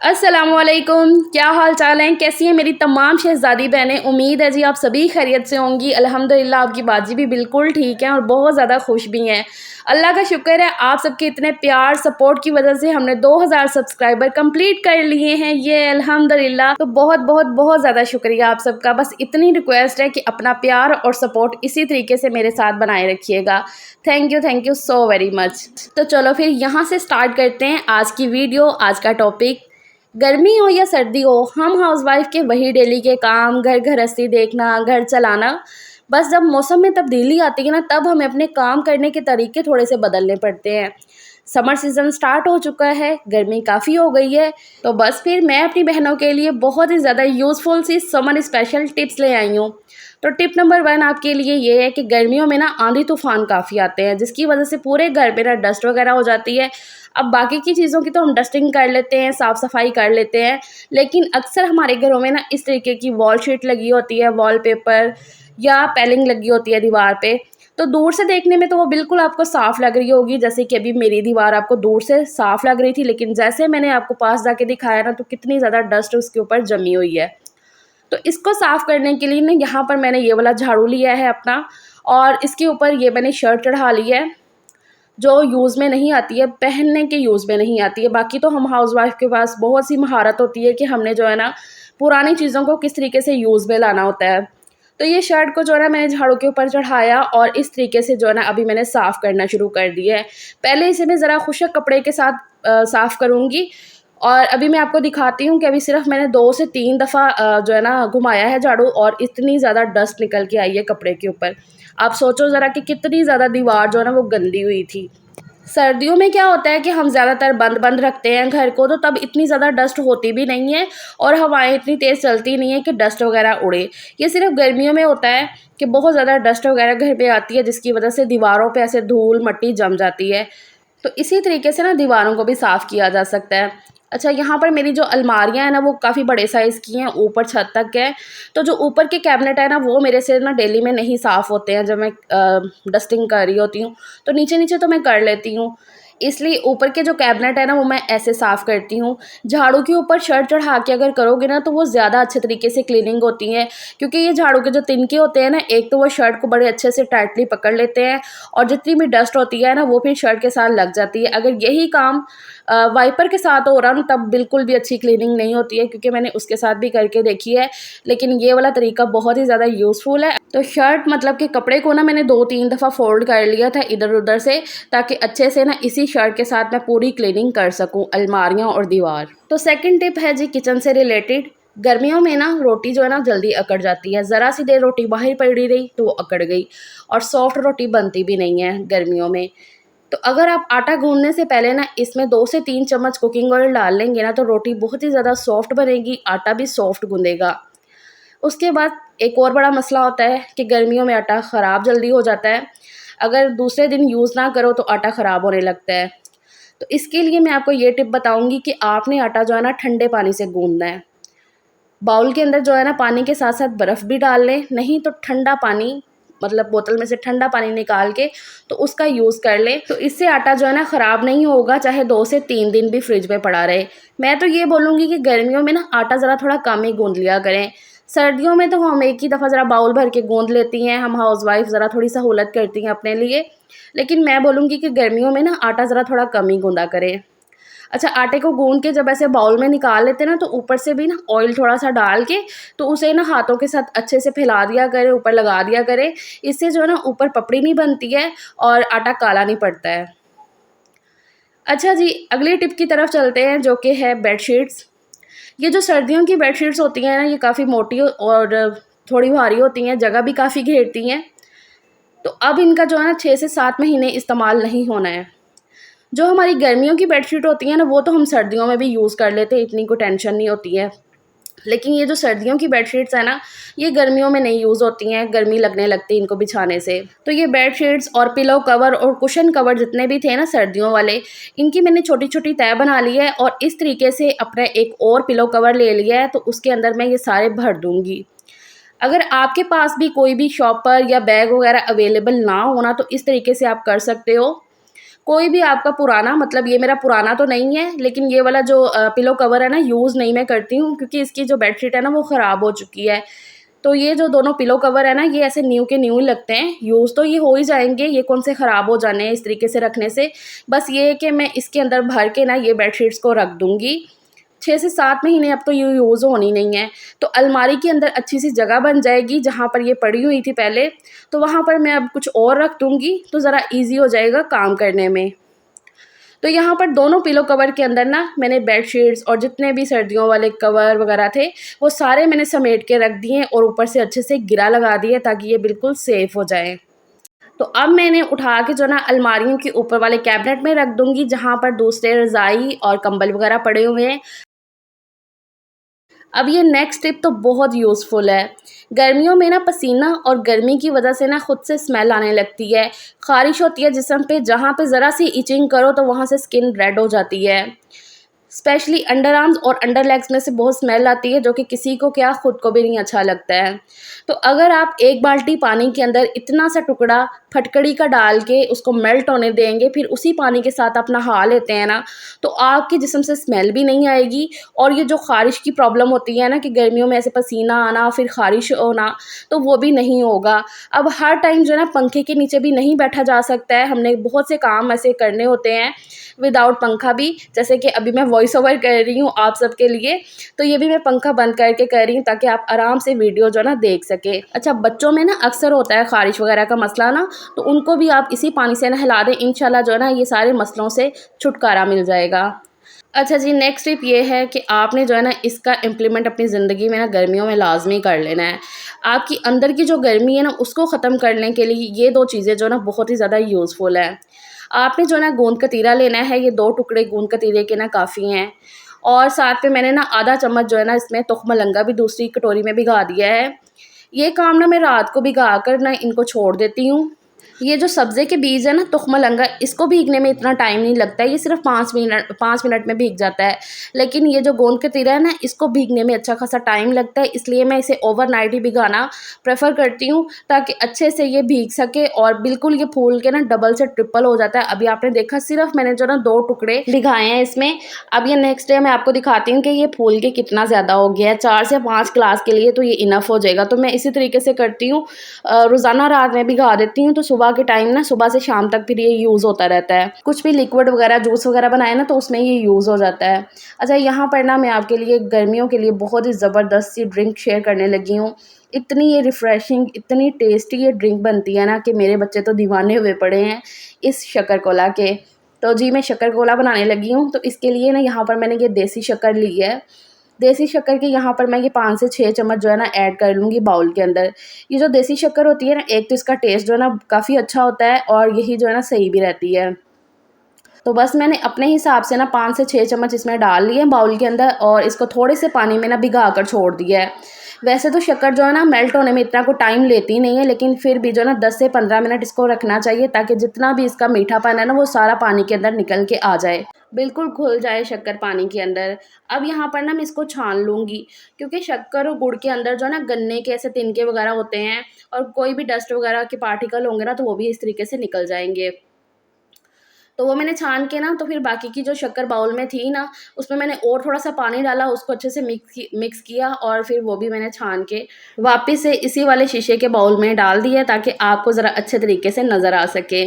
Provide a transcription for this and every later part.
अस्सलामुअलैकुम, क्या हाल चाल हैं? कैसी हैं मेरी तमाम शहज़ादी बहनें? उम्मीद है जी आप सभी खैरियत से होंगी। अल्हम्दुलिल्लाह आपकी बाजी भी बिल्कुल ठीक है और बहुत ज़्यादा खुश भी हैं। अल्लाह का शुक्र है, आप सबके इतने प्यार सपोर्ट की वजह से हमने 2000 सब्सक्राइबर कंप्लीट कर लिए हैं। ये अल्हम्दुलिल्लाह, तो बहुत बहुत बहुत ज़्यादा शुक्रिया आप सबका। बस इतनी रिक्वेस्ट है कि अपना प्यार और सपोर्ट इसी तरीके से मेरे साथ बनाए रखिएगा। Thank you so very much. तो चलो फिर यहाँ से स्टार्ट करते हैं आज की वीडियो। आज का टॉपिक, गर्मी हो या सर्दी हो, हम हाउसवाइफ के वही डेली के काम, घर गृहस्थी देखना, घर चलाना। बस जब मौसम में तब्दीली आती है ना, तब हमें अपने काम करने के तरीके थोड़े से बदलने पड़ते हैं। समर सीज़न स्टार्ट हो चुका है, गर्मी काफ़ी हो गई है, तो बस फिर मैं अपनी बहनों के लिए बहुत ही ज़्यादा यूज़फुल सी समर स्पेशल टिप्स ले आई हूँ। तो टिप नंबर 1 आपके लिए ये है कि गर्मियों में ना आंधी तूफ़ान काफ़ी आते हैं, जिसकी वजह से पूरे घर में ना डस्ट वगैरह हो जाती है। अब बाकी की चीज़ों की तो हम डस्टिंग कर लेते हैं, साफ़-सफ़ाई कर लेते हैं, लेकिन अक्सर हमारे घरों में ना इस तरीके की वॉल शीट लगी होती है, वॉलपेपर या पैलिंग लगी होती है दीवार पे। तो दूर से देखने में तो वो बिल्कुल आपको साफ़ लग रही होगी, जैसे कि अभी मेरी दीवार आपको दूर से साफ़ लग रही थी, लेकिन जैसे मैंने आपको पास जाके दिखाया ना, तो कितनी ज़्यादा डस्ट उसके ऊपर जमी हुई है। तो इसको साफ़ करने के लिए ना यहाँ पर मैंने ये वाला झाड़ू लिया है अपना, और इसके ऊपर ये मैंने शर्ट चढ़ा ली है, जो यूज़ में नहीं आती है, पहनने के यूज़ में नहीं आती है। बाकी तो हम हाउसवाइफ़ के पास बहुत सी महारत होती है कि हमने जो है ना, पुरानी चीज़ों को किस तरीके से यूज़ में लाना होता है। तो ये शर्ट को जो है ना, मैंने झाड़ू के ऊपर चढ़ाया और इस तरीके से जो है ना, अभी मैंने साफ़ करना शुरू कर दिया है। पहले इसे मैं ज़रा खुशक कपड़े के साथ साफ़ करूँगी, और अभी मैं आपको दिखाती हूँ कि अभी सिर्फ़ मैंने 2 से 3 दफ़ा जो है ना घुमाया है झाड़ू, और इतनी ज़्यादा डस्ट निकल के आई है कपड़े के ऊपर। आप सोचो ज़रा कि कितनी ज़्यादा दीवार जो है ना वो गंदी हुई थी। सर्दियों में क्या होता है कि हम ज़्यादातर बंद-बंद रखते हैं घर को, तो तब इतनी ज़्यादा डस्ट होती भी नहीं है और हवाएँ इतनी तेज़ चलती नहीं है कि डस्ट वगैरह उड़े। ये सिर्फ़ गर्मियों में होता है कि बहुत ज़्यादा डस्ट वगैरह घर पे आती है, जिसकी वजह से दीवारों पे ऐसे धूल-मट्टी जम जाती है। तो इसी तरीके से ना दीवारों को भी साफ़ किया जा सकता है। अच्छा, यहाँ पर मेरी जो अलमारियाँ हैं ना, वो काफ़ी बड़े साइज़ की हैं, ऊपर छत तक है। तो जो ऊपर के कैबिनेट है ना, वो मेरे से ना डेली में नहीं साफ़ होते हैं जब मैं डस्टिंग कर रही होती हूँ। तो नीचे-नीचे तो मैं कर लेती हूँ। इसलिए ऊपर के जो कैबिनेट है ना, वो मैं ऐसे साफ़ करती हूँ। झाड़ू के ऊपर शर्ट चढ़ा के अगर करोगे ना, तो वो ज़्यादा अच्छे तरीके से क्लीनिंग होती है, क्योंकि ये झाड़ू के जो तिनके होते हैं ना, एक तो वो शर्ट को बड़े अच्छे से टाइटली पकड़ लेते हैं, और जितनी भी डस्ट होती है ना, वो फिर शर्ट के साथ लग जाती है। अगर यही काम वाइपर के साथ हो रहा ना, तब बिल्कुल भी अच्छी क्लीनिंग नहीं होती है, क्योंकि मैंने उसके साथ भी करके देखी है। लेकिन ये वाला तरीका बहुत ही ज़्यादा यूज़फुल है। तो शर्ट मतलब कि कपड़े को ना मैंने 2-3 दफ़ा फ़ोल्ड कर लिया था इधर-उधर से, ताकि अच्छे से ना इसी शर्ट के साथ मैं पूरी क्लीनिंग कर सकूँ अलमारियाँ और दीवार। तो सेकंड टिप है जी किचन से रिलेटेड। गर्मियों में ना रोटी जो है ना जल्दी अकड़ जाती है। ज़रा सी देर रोटी बाहर पड़ी रही तो वो अकड़ गई, और सॉफ्ट रोटी बनती भी नहीं है गर्मियों में। तो अगर आप आटा गूँथने से पहले ना इसमें 2 से 3 चम्मच कुकिंग ऑयल डाल लेंगे ना, तो रोटी बहुत ही ज़्यादा सॉफ्ट बनेगी, आटा भी सॉफ्ट गूँधेगा। उसके बाद एक और बड़ा मसला होता है कि गर्मियों में आटा ख़राब जल्दी हो जाता है। अगर दूसरे दिन यूज़ ना करो तो आटा ख़राब होने लगता है। तो इसके लिए मैं आपको ये टिप बताऊँगी कि आपने आटा जो है ना ठंडे पानी से गूँथना है। बाउल के अंदर जो है ना पानी के साथ-साथ बर्फ़ भी डाल लें, नहीं तो ठंडा पानी, मतलब बोतल में से ठंडा पानी निकाल के तो उसका यूज़ कर लें। तो इससे आटा जो है ना ख़राब नहीं होगा, चाहे 2 से 3 दिन भी फ्रिज में पड़ा रहे। मैं तो ये बोलूँगी कि गर्मियों में ना आटा ज़रा थोड़ा कम ही गूँध लिया करें। सर्दियों में तो हम एक ही दफ़ा ज़रा बाउल भर के गूँध लेती हैं, हम हाउसवाइफ़ ज़रा थोड़ी सहूलत करती हैं अपने लिए। लेकिन मैं बोलूँगी कि गर्मियों में ना आटा ज़रा थोड़ा कम ही गूँधा करें। अच्छा, आटे को गूँध के जब ऐसे बाउल में निकाल लेते हैं ना, तो ऊपर से भी ना ऑयल थोड़ा-सा डाल के, तो उसे ना हाथों के साथ अच्छे से फैला दिया करें, ऊपर लगा दिया करें। इससे जो है ना ऊपर पपड़ी नहीं बनती है और आटा काला नहीं पड़ता है। अच्छा जी, अगली टिप की तरफ चलते हैं, जो कि है बेडशीट्स। ये जो सर्दियों की बेडशीट्स होती हैं ना, ये काफ़ी मोटी और थोड़ी भारी होती हैं, जगह भी काफ़ी घेरती हैं। तो अब इनका जो है ना 6 से 7 महीने इस्तेमाल नहीं होना है। जो हमारी गर्मियों की बेडशीट होती हैं ना, वो तो हम सर्दियों में भी यूज़ कर लेते हैं, इतनी कोई टेंशन नहीं होती है। लेकिन ये जो सर्दियों की बेडशीट्स हैं ना, ये गर्मियों में नहीं यूज़ होती हैं, गर्मी लगने लगती है इनको बिछाने से। तो ये बेडशीट्स और पिलो कवर और कुशन कवर जितने भी थे ना सर्दियों वाले, इनकी मैंने छोटी-छोटी तह बना ली है, और इस तरीके से अपना एक और पिलो कवर ले लिया है, तो उसके अंदर मैं ये सारे भर दूँगी। अगर आपके पास भी कोई भी शॉपर या बैग वगैरह अवेलेबल ना हो ना, तो इस तरीके से आप कर सकते हो। कोई भी आपका पुराना, मतलब ये मेरा पुराना तो नहीं है, लेकिन ये वाला जो पिलो कवर है ना, यूज़ नहीं मैं करती हूँ क्योंकि इसकी जो बेडशीट है ना वो ख़राब हो चुकी है। तो ये जो दोनों पिलो कवर है ना, ये ऐसे न्यू के न्यू ही लगते हैं, यूज़ तो ये हो ही जाएँगे, ये कौन से ख़राब हो जाने हैं इस तरीके से रखने से। बस ये है कि मैं इसके अंदर भर के ना ये बेडशीट्स को रख दूँगी। 6 से 7 महीने अब तो ये यूज़ होनी नहीं है। तो अलमारी के अंदर अच्छी-सी जगह बन जाएगी, जहाँ पर ये पड़ी हुई थी पहले, तो वहाँ पर मैं अब कुछ और रख दूँगी, तो ज़रा ईज़ी हो जाएगा काम करने में। तो यहाँ पर दोनों पिलो कवर के अंदर ना मैंने बेडशीट्स और जितने भी सर्दियों वाले कवर वगैरह थे, वो सारे मैंने समेट के रख दिए और ऊपर से अच्छे से गिरा लगा दिया ताकि ये बिल्कुल सेफ़ हो जाएँ। तो अब मैं इन्हें उठा के जो ना अलमारियों के ऊपर वाले कैबिनेट में रख दूँगी, जहाँ पर दूसरे रज़ाई और कंबल वगैरह पड़े हुए हैं। अब ये नेक्स्ट टिप तो बहुत यूज़फुल है। गर्मियों में ना पसीना और गर्मी की वजह से ना खुद से स्मेल आने लगती है। ख़ारिश होती है जिस्म पे, जहाँ पे ज़रा सी इचिंग करो तो वहाँ से स्किन रेड हो जाती है। स्पेशली अंडर आर्म्स और अंडर लेग्स में से बहुत स्मेल आती है, जो कि किसी को क्या खुद को भी नहीं अच्छा लगता है। तो अगर आप 1 बाल्टी पानी के अंदर इतना सा टुकड़ा फटकड़ी का डाल के उसको मेल्ट होने देंगे, फिर उसी पानी के साथ आप नहा लेते हैं ना, तो आपके जिस्म से स्मेल भी नहीं आएगी और ये जो ख़ारिश की प्रॉब्लम होती है ना कि गर्मियों में ऐसे पसीना आना फिर ख़ारिश होना, तो वो भी नहीं होगा। अब हर टाइम जो है ना पंखे के नीचे भी नहीं बैठा जा सकता है, हमने बहुत से काम ऐसे करने होते हैं विदाउट पंखा भी, जैसे कि अभी मैं वॉइस ओवर कर रही हूँ आप सबके लिए, तो ये भी मैं पंखा बंद करके कर रही हूँ ताकि आप आराम से वीडियो जो है ना देख सकें। अच्छा, बच्चों में ना अक्सर होता है ख़ारिश वगैरह का मसला ना, तो उनको भी आप इसी पानी से नहला दें, इंशाल्लाह जो है ना ये सारे मसलों से छुटकारा मिल जाएगा। अच्छा जी, नेक्स्ट टिप ये है कि आपने जो है ना इसका इम्प्लीमेंट अपनी ज़िंदगी में ना गर्मियों में लाज़मी कर लेना है। आपकी अंदर की जो गर्मी है ना उसको ख़त्म करने के लिए ये 2 चीज़ें जो है ना बहुत ही ज़्यादा यूज़फुल हैं। आपने जो है ना गोंद कतीरा लेना है, ये 2 टुकड़े गोंद कतीरे के ना काफ़ी हैं और साथ में मैंने ना आधा चम्मच जो है ना इसमें तुख्म लंगा भी दूसरी कटोरी में भिगा दिया है। ये काम ना मैं रात को भिगा कर ना इनको छोड़ देती हूँ। ये जो सब्ज़े के बीज है ना तुख्म लंगा, इसको भीगने में इतना टाइम नहीं लगता है, ये सिर्फ़ 5 मिनट में भीग जाता है। लेकिन ये जो गोंद कतीरा है ना, इसको भीगने में अच्छा खासा टाइम लगता है, इसलिए मैं इसे ओवरनाइट ही भिगाना प्रेफ़र करती हूँ ताकि अच्छे से ये भीग सके और बिल्कुल ये फूल के ना डबल से ट्रिपल हो जाता है। अभी आपने देखा सिर्फ़ मैंने जो ना 2 टुकड़े भिगाए हैं इसमें। अब ये नेक्स्ट डे मैं आपको दिखाती हूँ कि ये फूल के कितना ज़्यादा हो गया है। 4 से 5 ग्लास के लिए तो ये इनफ़ हो जाएगा। तो मैं इसी तरीके से करती हूँ, रोज़ाना रात में भिगा देती हूँ, तो सुबह के टाइम ना सुबह से शाम तक फिर ये यूज़ होता रहता है। कुछ भी लिक्विड वगैरह जूस वगैरह बनाए ना तो उसमें ये यूज़ हो जाता है। अच्छा, यहाँ पर ना मैं आपके लिए गर्मियों के लिए बहुत ही ज़बरदस्त सी ड्रिंक शेयर करने लगी हूँ। इतनी ये रिफ़्रेशिंग, इतनी टेस्टी ये ड्रिंक बनती है ना कि मेरे बच्चे तो दीवाने हुए पड़े हैं इस शक्कर-कोला के। तो जी, मैं शक्कर-कोला बनाने लगी हूँ, तो इसके लिए ना यहाँ पर मैंने ये देसी शक्कर ली है। देसी शक्कर के यहाँ पर मैं ये 5 से 6 चम्मच जो है ना ऐड कर लूँगी बाउल के अंदर। ये जो देसी शक्कर होती है ना, एक तो इसका टेस्ट जो है ना काफ़ी अच्छा होता है और यही जो है ना सही भी रहती है। तो बस मैंने अपने हिसाब से ना 5 से 6 चम्मच इसमें डाल लिए हैं बाउल के अंदर और इसको थोड़े से पानी में ना भिगा कर छोड़ दिया है। वैसे तो शक्कर जो है ना मेल्ट होने में इतना को टाइम लेती नहीं है, लेकिन फिर भी जो है ना 10 से 15 मिनट इसको रखना चाहिए ताकि जितना भी इसका मीठापन है ना वो सारा पानी के अंदर निकल के आ जाए। बिल्कुल घुल जाए शक्कर पानी के अंदर। अब यहाँ पर ना मैं इसको छान लूँगी, क्योंकि शक्कर और गुड़ के अंदर जो है ना गन्ने के ऐसे तिनके वगैरह होते हैं और कोई भी डस्ट वगैरह के पार्टिकल होंगे ना तो वो भी इस तरीके से निकल जाएँगे। तो वो मैंने छान के ना तो फिर बाकी की जो शक्कर बाउल में थी ना, उसमें मैंने और थोड़ा-सा पानी डाला, उसको अच्छे से मिक्स किया और फिर वो भी मैंने छान के वापस से इसी वाले शीशे के बाउल में डाल दिया ताकि आपको ज़रा अच्छे तरीके से नज़र आ सके।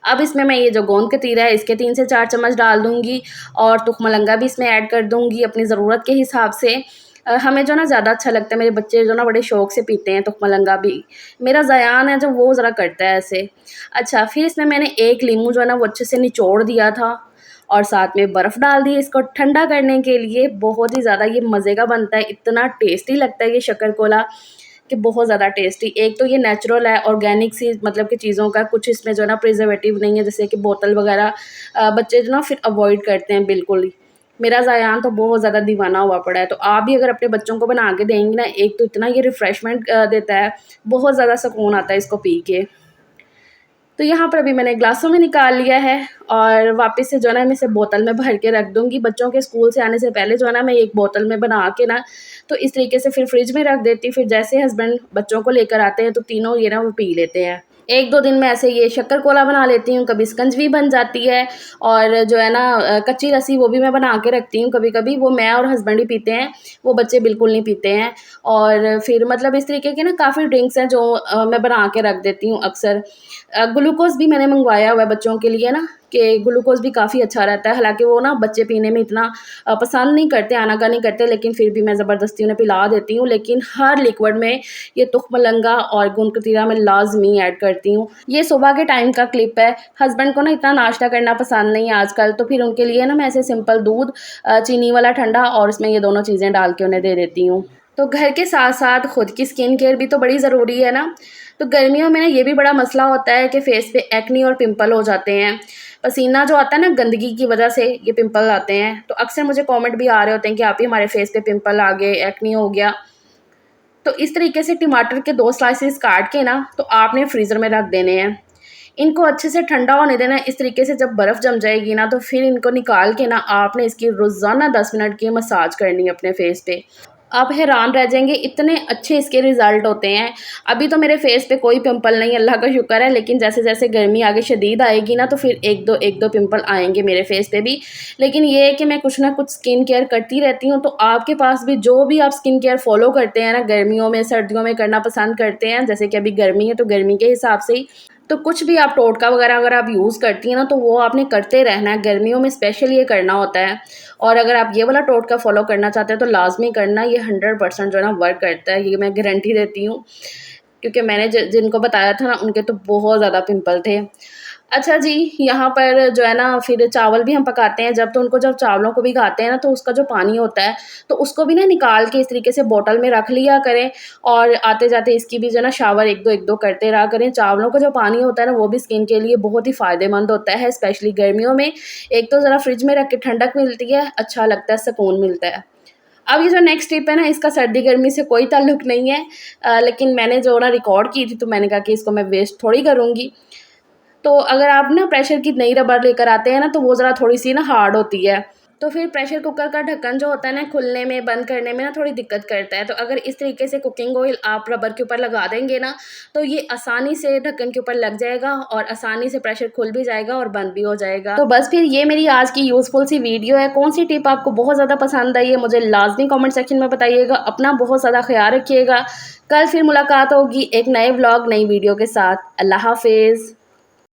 अब इसमें मैं ये जो गोंद कतीरा है इसके 3 से 4 चम्मच डाल दूँगी और तुख्मलंगा भी इसमें ऐड कर दूँगी अपनी ज़रूरत के हिसाब से। हमें जो ना ज़्यादा अच्छा लगता है, मेरे बच्चे जो ना बड़े शौक से पीते हैं तुख्मलंगा भी। मेरा ज़यान है जो वो ज़रा करता है ऐसे। अच्छा, फिर इसमें मैंने 1 लीमू जो है ना वो अच्छे से निचोड़ दिया था और साथ में बर्फ़ डाल दी इसको ठंडा करने के लिए। बहुत ही ज़्यादा ये मज़े का बनता है, इतना टेस्टी लगता है ये शक्कर-कोला कि बहुत ज़्यादा टेस्टी। एक तो ये नेचुरल है, ऑर्गेनिक सी मतलब की चीज़ों का, कुछ इसमें जो है ना प्रिज़र्वेटिव नहीं है जैसे कि बोतल वगैरह। बच्चे जो ना फिर अवॉइड करते हैं बिल्कुल ही। मेरा ज़ायान तो बहुत ज़्यादा दीवाना हुआ पड़ा है, तो आप भी अगर अपने बच्चों को बना के देंगी ना, एक तो इतना ये रिफ़्रेशमेंट देता है, बहुत ज़्यादा सुकून आता है इसको पी के। तो यहाँ पर अभी मैंने ग्लासों में निकाल लिया है और वापस से जो है ना मैं इसे बोतल में भर के रख दूँगी। बच्चों के स्कूल से आने से पहले जो है ना मैं एक बोतल में बना के ना तो इस तरीके से फिर फ्रिज में रख देती हूँ। फिर जैसे हस्बैंड बच्चों को लेकर आते हैं तो तीनों ये ना वो पी लेते हैं। 1-2 दिन में ऐसे ये शक्कर कोला बना लेती हूँ, कभी शिकंजी बन जाती है और जो है ना कच्ची लस्सी वो भी मैं बना के रखती हूँ कभी-कभी, वो मैं और हस्बैंड ही पीते हैं, वो बच्चे बिल्कुल नहीं पीते हैं। और फिर मतलब इस तरीके के ना काफ़ी ड्रिंक्स हैं जो मैं बना के रख देती हूँ अक्सर। ग्लूकोज़ भी मैंने मँगवाया हुआ है बच्चों के लिए ना, कि ग्लूकोज़ भी काफ़ी अच्छा रहता है, हालाँकि वो ना बच्चे पीने में इतना पसंद नहीं करते, आनाकानी करते, लेकिन फिर भी मैं ज़बरदस्ती उन्हें पिला देती हूँ। लेकिन हर लिक्विड में ये तुखमलंगा और गोंद कतीरा मैं लाज़मी ऐड करती हूँ। ये सुबह के टाइम का क्लिप है, हस्बैंड को ना इतना नाश्ता करना पसंद नहीं है आजकल, तो फिर उनके लिए ना मैं ऐसे सिंपल दूध चीनी वाला ठंडा और उसमें ये दोनों चीज़ें डाल के उन्हें दे देती हूँ। तो घर के साथ-साथ खुद की स्किन केयर भी तो बड़ी ज़रूरी है ना। तो गर्मियों में ना ये भी बड़ा मसला होता है कि फेस पे एक्ने और पिंपल हो जाते हैं। पसीना जो आता है ना गंदगी की वजह से ये पिंपल आते हैं। तो अक्सर मुझे कमेंट भी आ रहे होते हैं कि आप ही हमारे फेस पे पिंपल आ गए, एक्ने हो गया। तो इस तरीके से टमाटर के 2 स्लाइसेस काट के ना तो आपने फ्रीज़र में रख देने हैं। इनको अच्छे से ठंडा होने देना है। इस तरीके से जब बर्फ़ जम जाएगी ना तो फिर इनको निकाल के ना आपने इसकी रोज़ाना 10 मिनट की मसाज करनी है अपने फेस पे। आप हैरान रह जाएँगे, इतने अच्छे इसके रिज़ल्ट होते हैं। अभी तो मेरे फेस पे कोई पिंपल नहीं है, अल्लाह का शुक्र है, लेकिन जैसे-जैसे गर्मी आगे शदीद आएगी ना तो फिर 1-2 पिंपल आएँगे मेरे फेस पे भी। लेकिन ये है कि मैं कुछ ना कुछ स्किन केयर करती रहती हूँ, तो आपके पास भी जो भी आप स्किन केयर फ़ॉलो करते हैं ना, गर्मियों में, सर्दियों में करना पसंद करते हैं, जैसे कि अभी गर्मी है तो गर्मी के हिसाब से ही, तो कुछ भी आप टोटका वगैरह अगर आप यूज़ करती हैं ना, तो वो आपने करते रहना है, गर्मियों में स्पेशली ये करना होता है। और अगर आप ये वाला टोटका फ़ॉलो करना चाहते हैं, तो लाज़मी करना, ये 100% जो है ना वर्क करता है, ये मैं गारंटी देती हूँ। क्योंकि मैंने जिनको बताया था ना, उनके तो बहुत ज़्यादा पिंपल थे। अच्छा जी, यहाँ पर जो है ना फिर चावल भी हम पकाते हैं जब, तो उनको जब चावलों को भिगाते हैं ना, तो उसका जो पानी होता है, तो उसको भी ना निकाल के इस तरीके से बॉटल में रख लिया करें और आते-जाते इसकी भी जो है ना शावर 1-2 करते रहा करें। चावलों का जो पानी होता है ना, वो भी स्किन के लिए बहुत ही फ़ायदेमंद होता है, स्पेशली गर्मियों में। एक तो ज़रा फ्रिज में रख के ठंडक मिलती है, अच्छा लगता है, सुकून मिलता है। अब ये जो नेक्स्ट टिप है ना, इसका सर्दी-गर्मी से कोई ताल्लुक नहीं है, लेकिन मैंने जो ना रिकॉर्ड की थी, तो मैंने कहा कि इसको मैं वेस्ट थोड़ी करूँगी। तो अगर आप ना प्रेशर की नई रबर लेकर आते हैं ना, तो वो ज़रा थोड़ी-सी ना हार्ड होती है। तो फिर प्रेशर कुकर का ढक्कन जो होता है ना, खुलने में, बंद करने में ना थोड़ी दिक्कत करता है। तो अगर इस तरीके से कुकिंग ऑयल आप रबर के ऊपर लगा देंगे ना, तो ये आसानी से ढक्कन के ऊपर लग जाएगा और आसानी से प्रेशर खुल भी जाएगा और बंद भी हो जाएगा। तो बस फिर ये मेरी आज की यूज़फुल सी वीडियो है। कौन-सी टिप आपको बहुत ज़्यादा पसंद आई है, मुझे लाज़मी कमेंट सेक्शन में बताइएगा। अपना बहुत ज़्यादा ख़्याल रखिएगा। कल फिर मुलाकात होगी एक नए व्लॉग, नई वीडियो के साथ। अल्लाह हाफ़िज़।